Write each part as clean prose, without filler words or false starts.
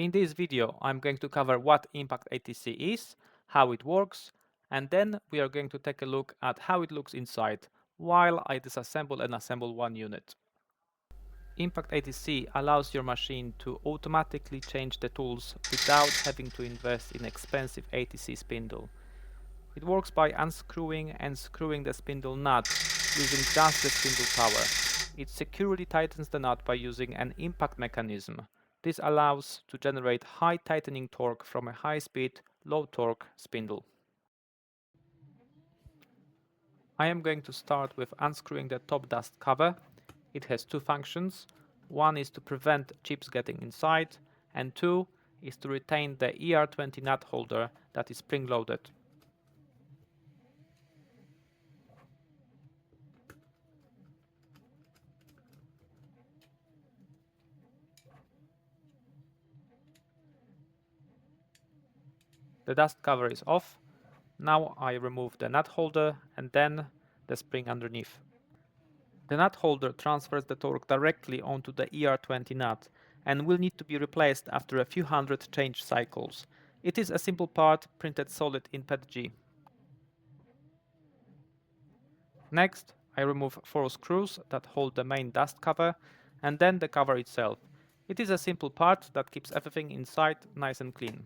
In this video, I'm going to cover what ImpactATC is, how it works, and then we are going to take a look at how it looks inside while I disassemble and assemble one unit. ImpactATC allows your machine to automatically change the tools without having to invest in expensive ATC spindle. It works by unscrewing and screwing the spindle nut using just the spindle power. It securely tightens the nut by using an impact mechanism. This allows to generate high tightening torque from a high-speed, low-torque spindle. I am going to start with unscrewing the top dust cover. It has two functions. One is to prevent chips getting inside, and two is to retain the ER20 nut holder that is spring-loaded. The dust cover is off. Now I remove the nut holder and then the spring underneath. The nut holder transfers the torque directly onto the ER20 nut and will need to be replaced after a few hundred change cycles. It is a simple part printed solid in PETG. Next, I remove 4 screws that hold the main dust cover and then the cover itself. It is a simple part that keeps everything inside nice and clean.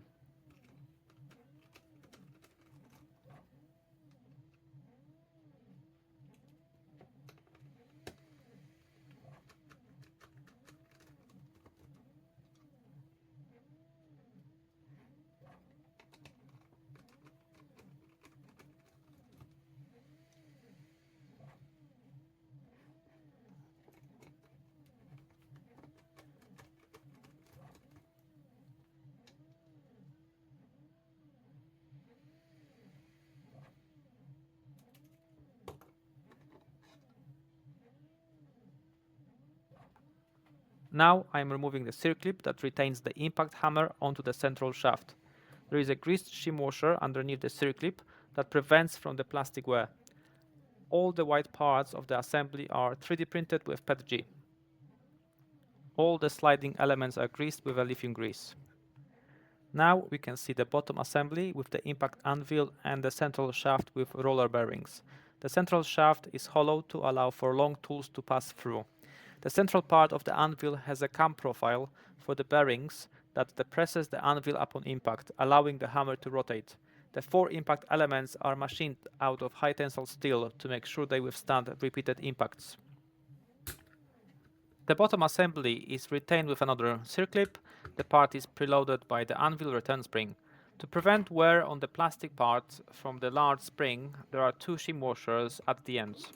Now I am removing the circlip that retains the impact hammer onto the central shaft. There is a greased shim washer underneath the circlip that prevents from the plastic wear. All the white parts of the assembly are 3D printed with PETG. All the sliding elements are greased with a lithium grease. Now we can see the bottom assembly with the impact anvil and the central shaft with roller bearings. The central shaft is hollow to allow for long tools to pass through. The central part of the anvil has a cam profile for the bearings that depresses the anvil upon impact, allowing the hammer to rotate. The 4 impact elements are machined out of high tensile steel to make sure they withstand repeated impacts. The bottom assembly is retained with another circlip. The part is preloaded by the anvil return spring. To prevent wear on the plastic part from the large spring, there are 2 shim washers at the ends.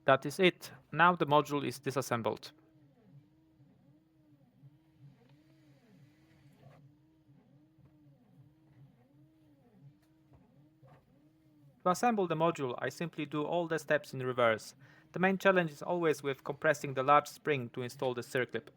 That is it. Now the module is disassembled. To assemble the module, I simply do all the steps in reverse. The main challenge is always with compressing the large spring to install the circlip.